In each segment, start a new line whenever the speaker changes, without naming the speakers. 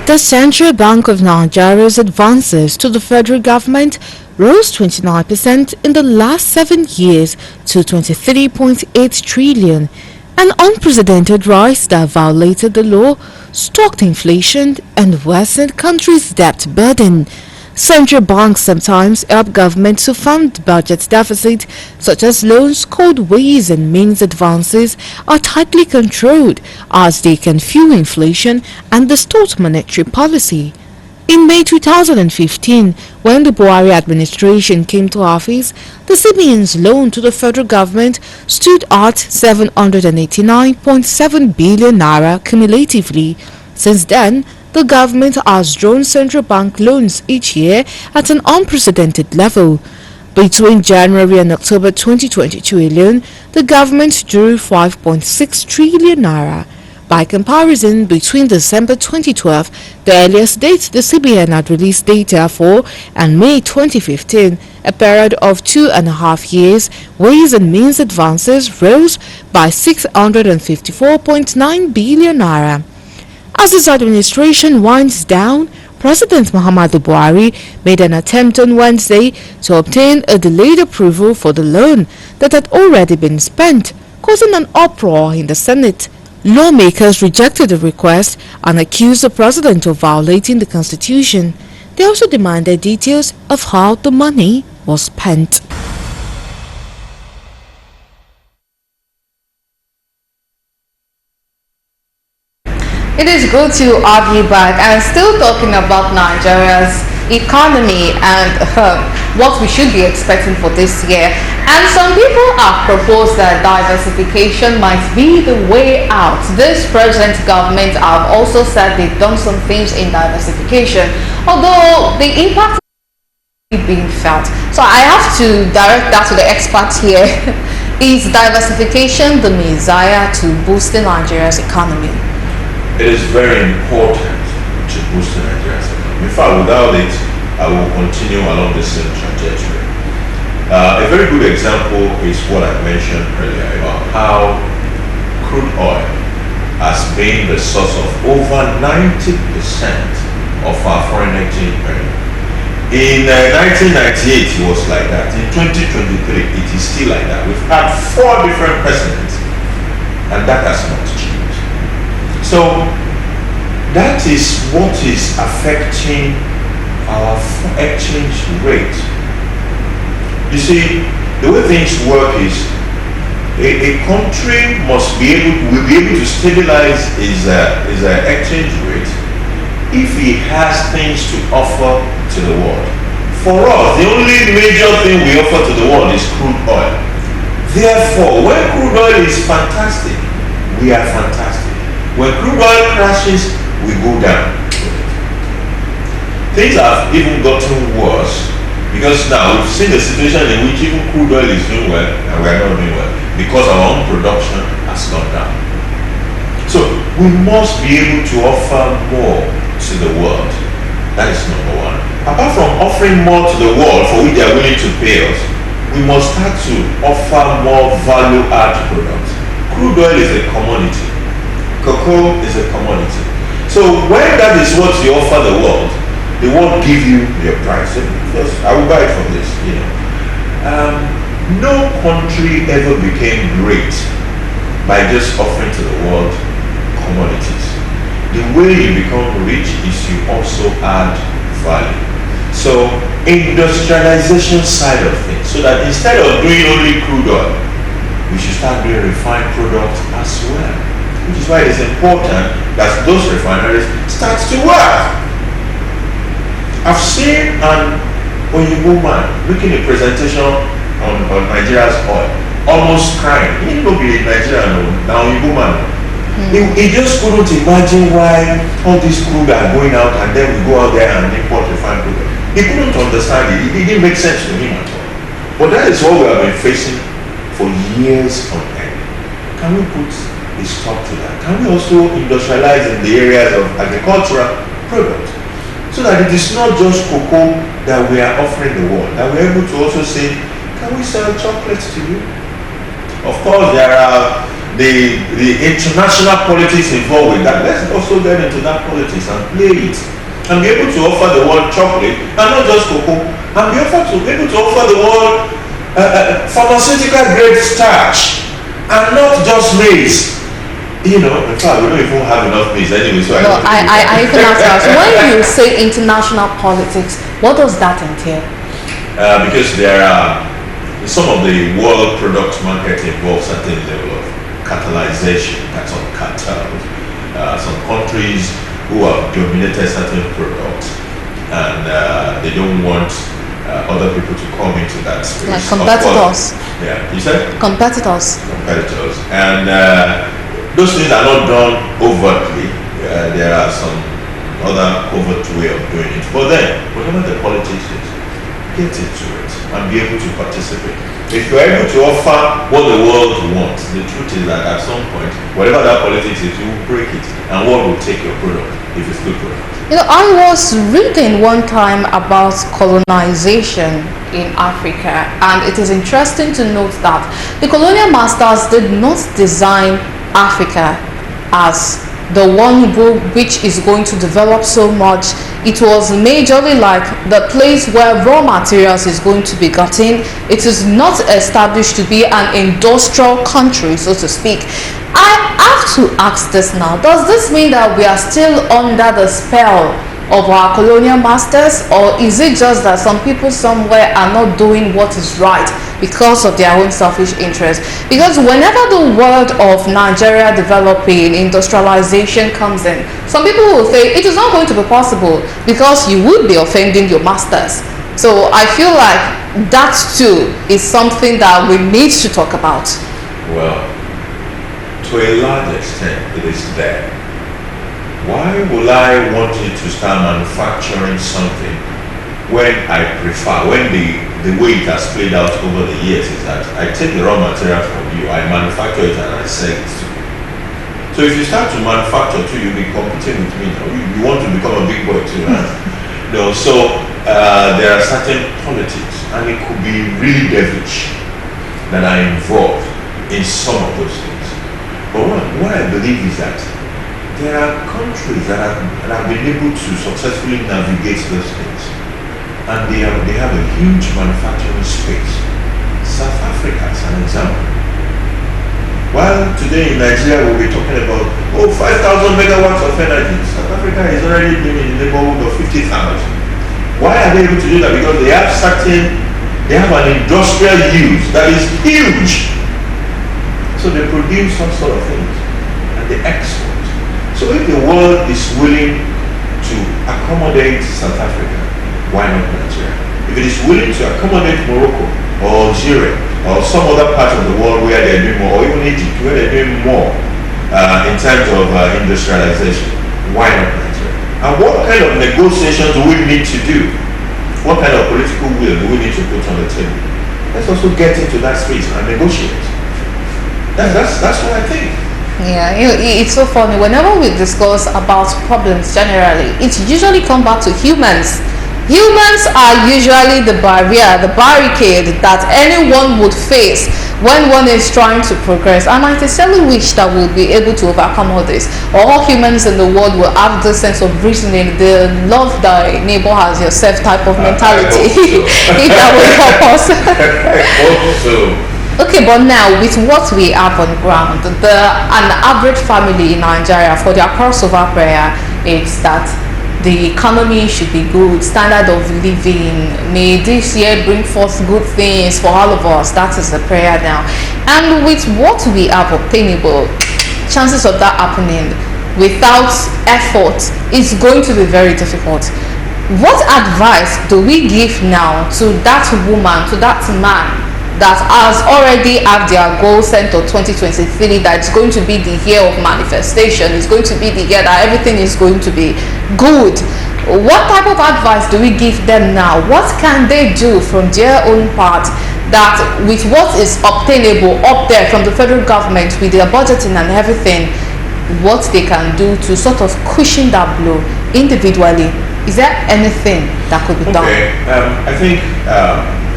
The Central Bank of Nigeria's advances to the federal government rose 29% in the last 7 years to 23.8 trillion, an unprecedented rise that violated the law, stoked inflation, and worsened country's debt burden. Central banks sometimes help government to fund budget deficit, such as loans called ways and means advances are tightly controlled as they can fuel inflation and distort monetary policy. In May 2015, when the Buhari administration came to office, the CBN's loan to the federal government stood at 789.7 billion naira cumulatively. Since then, the government has drawn central bank loans each year at an unprecedented level. Between January and October 2022 alone, the government drew 5.6 trillion naira. By comparison, between December 2012, the earliest date the CBN had released data for, and May 2015, a period of 2.5 years, ways and means advances rose by 654.9 billion naira. As his administration winds down, President Muhammadu Buhari made an attempt on Wednesday to obtain a delayed approval for the loan that had already been spent, causing an uproar in the Senate. Lawmakers rejected the request and accused the president of violating the constitution. They also demanded details of how the money was spent.
It is good to have you back, and still talking about Nigeria's economy and what we should be expecting for this year. And some people have proposed that diversification might be the way out. This present government have also said they've done some things in diversification, although the impact is being felt. So I have to direct that to the experts here. Is diversification the messiah to boosting Nigeria's economy?
It is very important to boost Nigeria's economy. In fact, without it, I will continue along the same trajectory. A very good example is what I mentioned earlier about how crude oil has been the source of over 90% of our foreign exchange earnings. In 1998, it was like that. In 2023, it is still like that. We've had 4 different presidents, and that has not changed. So that is what is affecting our exchange rate. You see, the way things work is a country will be able to stabilize its exchange rate if it has things to offer to the world. For us, the only major thing we offer to the world is crude oil. Therefore, when crude oil is fantastic, we are fantastic. When crude oil crashes, we go down. Things have even gotten worse because now we've seen the situation in which even crude oil is doing well and we are not doing well because our own production has gone down. So we must be able to offer more to the world. That is number one. Apart from offering more to the world for which they are willing to pay us, we must start to offer more value-add products. Crude oil is a commodity. Cocoa is a commodity. So when that is what you offer the world give you your price. Because I will buy it from this. No country ever became great by just offering to the world commodities. The way you become rich is you also add value. So industrialization side of things, so that instead of doing only crude oil, we should start doing refined products as well. Which is why it is important that those refineries start to work. I've seen an Oyibo man making a presentation on Nigeria's oil, almost crying. He didn't know be Nigerian, now Oyibo man. He just couldn't imagine why all these crude are going out and then we go out there and import refined crude. He couldn't understand it. It didn't make sense to him at all. But that is what we have been facing for years on end. Can we put a stop to that? Can we also industrialize in the areas of agricultural products so that it is not just cocoa that we are offering the world, that we're able to also say, can we sell chocolates to you? Of course, there are the international politics involved with that, let's also get into that politics and play it. And be able to offer the world chocolate, and not just cocoa, and be able to offer the world pharmaceutical grade starch, and not just maize. In fact, we don't even have enough maize anyway. So
I even have to ask, when you say international politics, what does that entail?
Because there are some of the world product market involves certain level of catalyzation, that's on cartels. Some countries who have dominated certain products, and they don't want other people to come into that space.
Like competitors.
Yeah, you said?
Competitors.
And those things are not done overtly. There are some other overt way of doing it. But then, whatever the politics is, get into it and be able to participate. If you're able to offer what the world wants, the truth is that at some point, whatever that politics is, you will break it. And what will take your product if it's good product?
I was reading one time about colonization in Africa, and it is interesting to note that the colonial masters did not design Africa as the one which is going to develop so much. It was majorly like the place where raw materials is going to be gotten. It is not established to be an industrial country, so to speak. I have to ask this now. Does this mean that we are still under the spell of our colonial masters, or is it just that some people somewhere are not doing what is right because of their own selfish interest? Because whenever the word of Nigeria developing, industrialization comes in, some people will say it is not going to be possible because you would be offending your masters. So I feel like that too is something that we need to talk about.
Well, to a large extent it is there. Why will I want you to start manufacturing something when the way it has played out over the years is that I take the raw material from you, I manufacture it and I sell it to you. So if you start to manufacture too, you'll be competing with me now. You want to become a big boy too, right? So there are certain politics, and it could be really devilish, that are involved in some of those things. But what I believe is that there are countries that have been able to successfully navigate those things, and they have a huge manufacturing space. South Africa is an example. While today in Nigeria we'll be talking about 5,000 megawatts of energy, South Africa is already doing in the neighborhood of 50,000. Why are they able to do that? Because they have an industrial use that is huge. So they produce some sort of things and they export. So if the world is willing to accommodate South Africa, why not Nigeria? If it is willing to accommodate Morocco or Algeria or some other part of the world where they're doing more, or even Egypt where they're doing more in terms of industrialization, why not Nigeria? And what kind of negotiations do we need to do? What kind of political will do we need to put on the table? Let's also get into that space and negotiate. That's what I think.
Yeah, it's so funny. Whenever we discuss about problems generally, it usually comes back to humans. Humans are usually the barrier, the barricade that anyone would face when one is trying to progress. And I sincerely wish that we'll be able to overcome all this. All humans in the world will have this sense of reasoning, the love thy neighbor as yourself type of mentality. If that will help us.
I hope so.
Okay, but now with what we have on ground, an average family in Nigeria, for their crossover prayer, it's that the economy should be good, standard of living, may this year bring forth good things for all of us. That is the prayer now. And with what we have obtainable, chances of that happening without effort is going to be very difficult. What advice do we give now to that woman, to that man that has already have their goal set to 2023, that it's going to be the year of manifestation, it's going to be the year that everything is going to be good? What type of advice do we give them now? What can they do from their own part that with what is obtainable up there from the federal government with their budgeting and everything, what they can do to sort of cushion that blow individually? Is there anything that could be done?
I think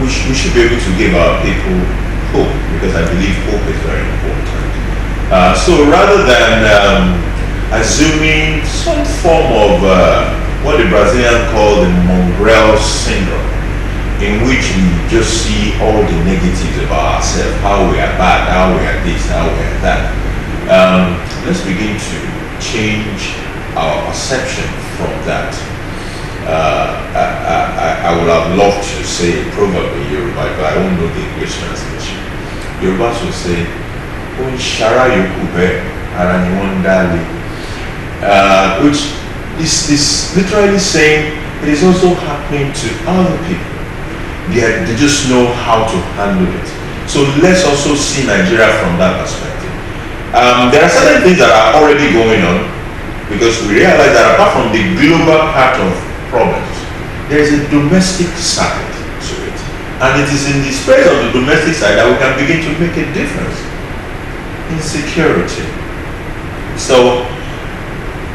we should be able to give our people hope, because I believe hope is very important. So rather than assuming some form of what the Brazilians call the mongrel syndrome, in which we just see all the negatives about ourselves, how we are bad, how we are this, how we are that. Let's begin to change our perception from that. I would have loved to say a proverb in Yoruba, but I won't know the English translation. Yorubas will say, "On shara yokube ara ni won dale," which is literally saying it is also happening to other people. They just know how to handle it. So let's also see Nigeria from that perspective. There are certain things that are already going on, because we realize that apart from the global part of problems, there is a domestic side to it. And it is in the space of the domestic side that we can begin to make a difference. Insecurity. So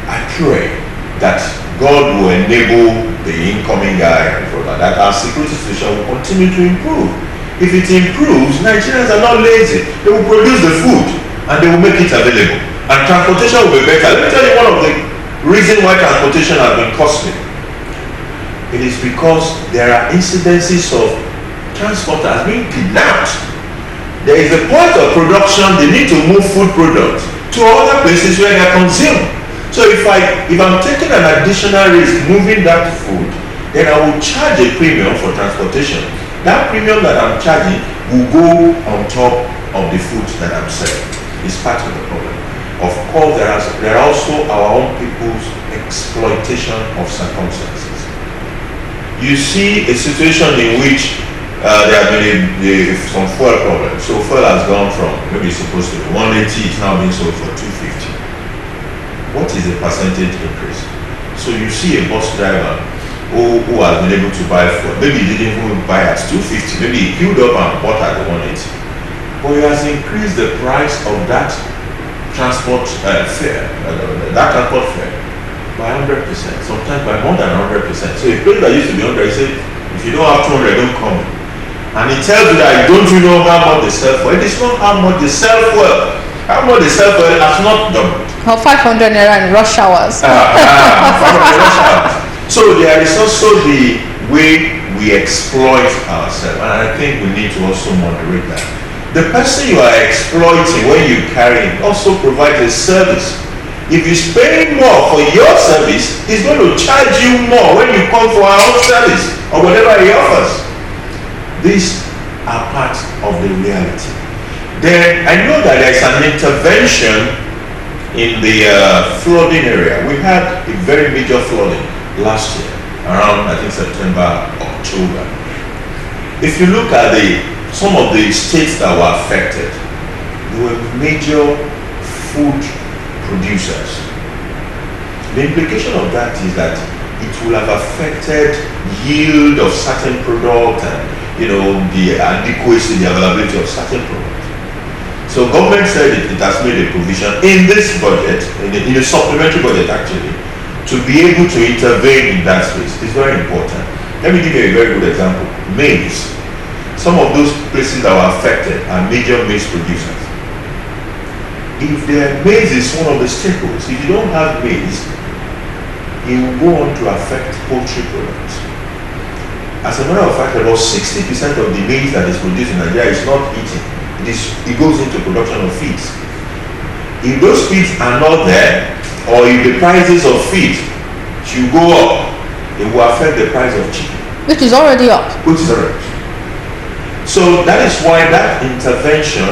I pray that God will enable the incoming guy and brother that our security situation will continue to improve. If it improves, Nigerians are not lazy. They will produce the food and they will make it available. And transportation will be better. Let me tell you one of the reasons why transportation has been costly. It is because there are incidences of transporters being kidnapped. There is a point of production, they need to move food products to other places where they are consumed. So if I'm taking an additional risk moving that food, then I will charge a premium for transportation. That premium that I'm charging will go on top of the food that I'm selling. It's part of the problem. Of course, there are also our own people's exploitation of circumstances. You see a situation in which there have been some fuel problems. So fuel has gone from maybe it's supposed to be 180, it's now being sold for 250. What is the percentage increase? So you see a bus driver who has been able to buy fuel. Maybe he didn't even buy at 250. Maybe he queued up and bought at the 180. But he has increased the price of that transport fare, by 100%. Sometimes by more than 100%. So a place that used to be 100, he said, if you don't have 200, don't come. And he tells you that don't you know how much they sell for? It is not how much they sell for. How much they sell for it has not doubled.
Or 500 naira in rush hours.
500 rush hours. So there is also the way we exploit ourselves, and I think we need to also moderate that. The person you are exploiting when you carry him also provides a service. If he's paying more for your service, he's going to charge you more when you come for our own service or whatever he offers. These are part of the reality. Then I know that there's an intervention in the flooding area. We had a very major flooding last year, around I think September, October. If you look at some of the states that were affected, they were major food producers. The implication of that is that it will have affected yield of certain product and the adequacy, the availability of certain products. So government said it has made a provision in this budget, in a supplementary budget actually, to be able to intervene in that space. It's very important. Let me give you a very good example. Maize. Some of those places that were affected are major maize producers. If their maize is one of the staples, if you don't have maize, it will go on to affect poultry products. As a matter of fact, about 60% of the maize that is produced in Nigeria is not eaten. It goes into production of feeds. If those feeds are not there, or if the prices of feed should go up, it will affect the price of chicken.
Which is already up.
So that is why that intervention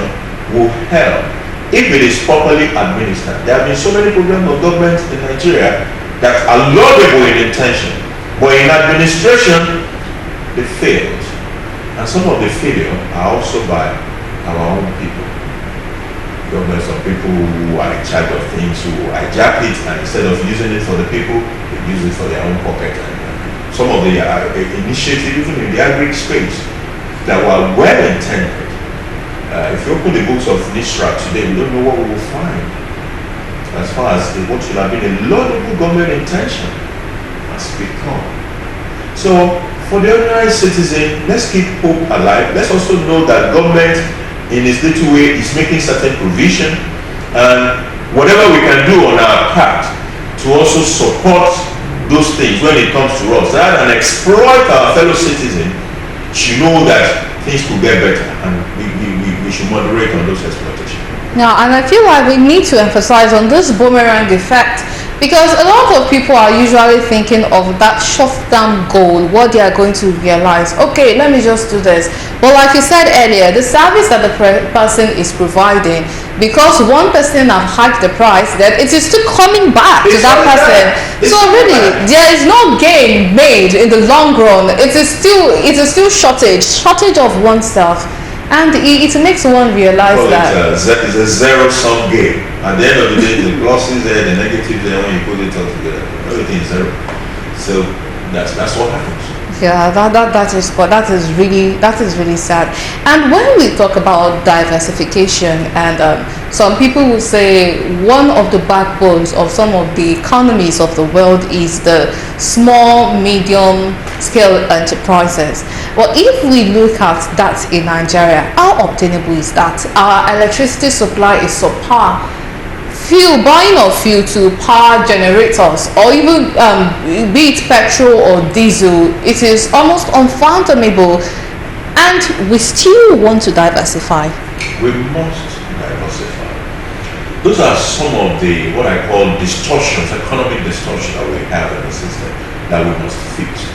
will help if it is properly administered. There have been so many programs of government in Nigeria that are laudable in intention, but in administration, they failed. And some of the failure are also by our own people. Government, some people who are in charge of things who hijack it, and instead of using it for the people, they use it for their own pocket. And some of the initiatives, even in the agri space, that were well intended. If you open the books of NISRA today, we don't know what we will find. As far as what should have been a laudable government intention has become. So, for the ordinary citizen, let's keep hope alive. Let's also know that government, in its little way, is making certain provision. And whatever we can do on our part to also support those things when it comes to us, rather than exploit our fellow citizen, should know that things could get better, and we should moderate on those exploitations.
Yeah, and I feel like we need to emphasize on this boomerang effect, because a lot of people are usually thinking of that short-term goal, what they are going to realize. Okay, let me just do this. But like you said earlier, the service that the person is providing, because one person have hiked the price, then it is still coming back to that person. So really, there is no gain made in the long run. It is still shortage of oneself. And it makes one realize that
it's a zero-sum game. At the end of the day, the pluses there, the negatives there, when you put it all together, everything is zero. So that's what happens.
Yeah, that is really sad. And when we talk about diversification, and some people will say one of the backbones of some of the economies of the world is the small, medium scale enterprises. Well, if we look at that in Nigeria, how obtainable is that? Our electricity supply is subpar. Buying of fuel to power generators, or even be it petrol or diesel, it is almost unfathomable, and we still want to diversify.
We must diversify. Those are some of the what I call distortions, economic distortions that we have in the system that we must fix.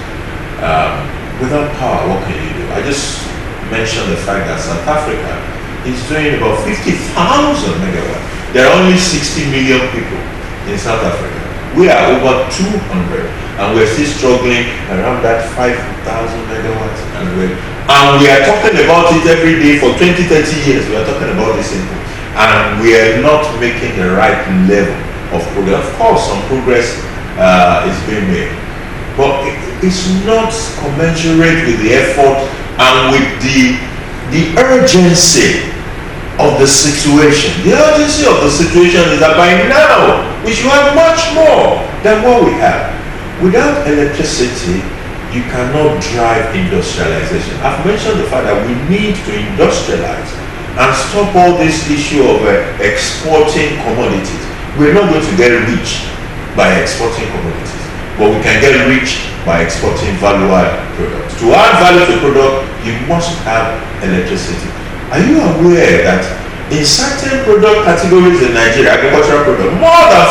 Without power, what can you do? I just mentioned the fact that South Africa is doing about 50,000 megawatts. There are only 60 million people in South Africa. We are over 200, and we're still struggling around that 5,000 megawatts. And we are talking about it every day for 20, 30 years. We are talking about this thing. And we are not making the right level of progress. Of course, some progress is being made, but it's not commensurate with the effort and with the urgency of the situation. The urgency of the situation is that by now we should have much more than what we have. Without electricity, you cannot drive industrialization. I've mentioned the fact that we need to industrialize and stop all this issue of exporting commodities. We're not going to get rich by exporting commodities, but we can get rich by exporting value-added products. To add value to product, you must have electricity. Are you aware that in certain product categories in Nigeria, agricultural product, more than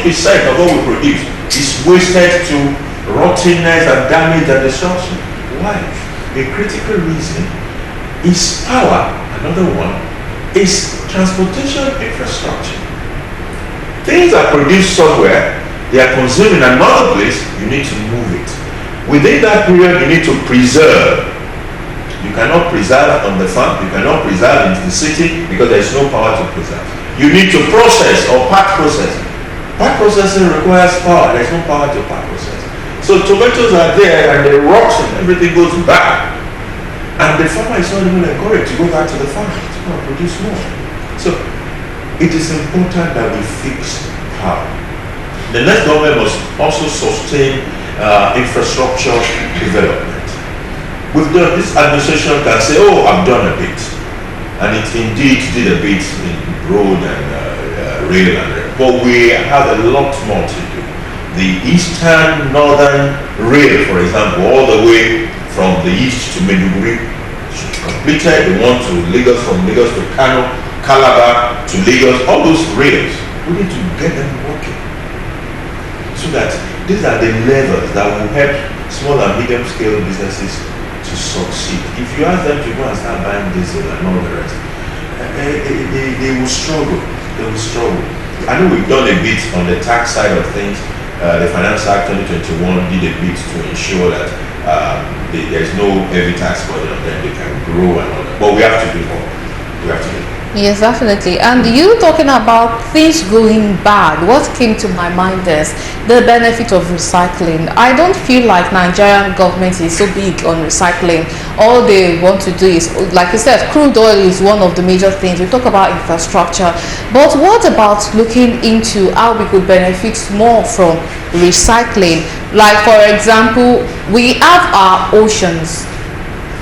40% of what we produce is wasted to rottenness and damage and destruction? Why? A critical reason is power. Another one is transportation infrastructure. Things are produced somewhere, they are consumed in another place, you need to move it. Within that period, you need to preserve. You cannot preserve on the farm, you cannot preserve in the city because there is no power to preserve. You need to process or part processing. Part processing requires power, there is no power to part process. So tomatoes are there and they rot and everything goes bad. And the farmer is not even encouraged to go back to the farm to produce more. So it is important that we fix power. The next government must also sustain infrastructure development. This administration can say, oh, I've done a bit. And it indeed did a bit in road and rail, but we have a lot more to do. The Eastern Northern Rail, for example, all the way from the east to Maiduguri should be completed. We want to Lagos, from Lagos to Kano, Calabar to Lagos, all those rails, we need to get them working. So that these are the levers that will help small and medium scale businesses to succeed. If you ask them to go and start buying diesel and all the rest, they will struggle. They will struggle. I know we've done a bit on the tax side of things. The Finance Act 2021 did a bit to ensure that there is no heavy tax burden on them. They can grow and all that. But we have to do more. We have to do more.
Yes, definitely. And you talking about things going bad, what came to my mind is the benefit of recycling. I don't feel like Nigerian government is so big on recycling. All they want to do is, like you said, crude oil is one of the major things. We talk about infrastructure, but what about looking into how we could benefit more from recycling? Like, for example, we have our oceans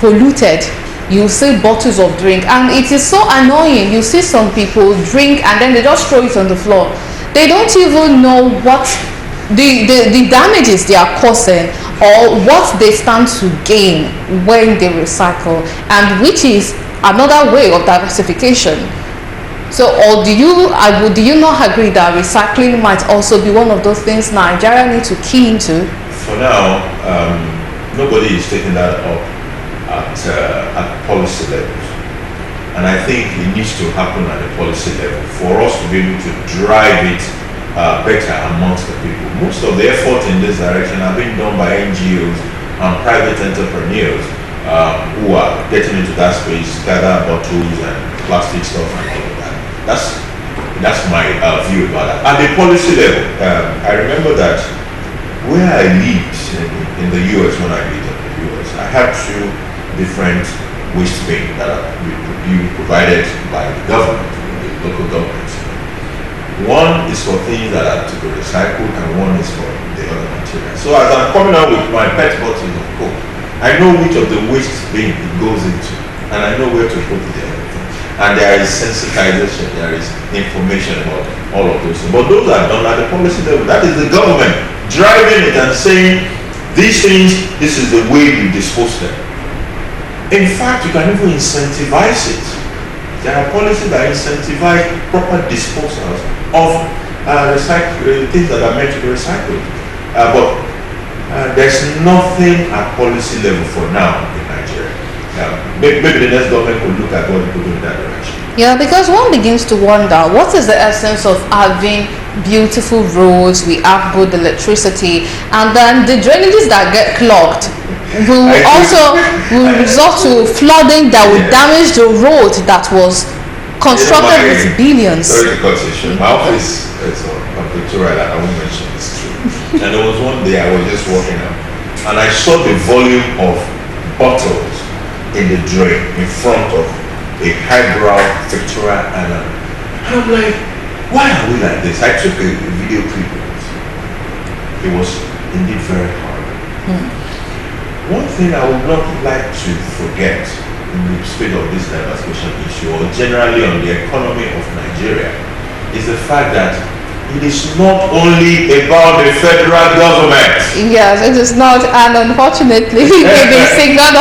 polluted you see bottles of drink, and it is so annoying. You see some people drink and then they just throw it on the floor. They don't even know what the damages they are causing or what they stand to gain when they recycle, and which is another way of diversification. So, or do you not agree that recycling might also be one of those things Nigeria need to key into?
For now, nobody is taking that up at policy levels, and I think it needs to happen at the policy level for us to be able to drive it better amongst the people. Most of the effort in this direction are being done by NGOs and private entrepreneurs who are getting into that space, gather bottles and plastic stuff and all of that. That's my view about that. At the policy level, I remember that where I lived in the US, when I lived in the US, I had two different waste bins that are being provided by the government, the local government. One is for things that are to be recycled, and one is for the other materials. So as I'm coming out with my PET bottles of Coke, I know which of the waste bin it goes into, and I know where to put the other things. And there is sensitization, there is information about all of those things. But those are done at the policy level. That is the government driving it and saying, these things, this is the way you dispose them. In fact, you can even incentivize it. There are policies that incentivize proper disposals of things that are meant to be recycled. But there's nothing at policy level for now in Nigeria. Maybe the next government could look at what we could do in that direction.
Yeah, because one begins to wonder, what is the essence of having beautiful roads, we have good electricity, and then the drainages that get clogged will result to flooding that will damage the road that was constructed with billions.
Sorry to cut you. My office is on Victoria, I won't mention this too. And there was one day I was just walking out and I saw the volume of bottles in the drain in front of a highbrow Victoria Island. And I'm like, why are we like this? I took a video clip of it. It was indeed very hard. One thing I would not like to forget in the spirit of this diversification issue, or generally on the economy of Nigeria, is the fact that it is not only about the federal government.
Yes, it is not, and unfortunately, we've been signaled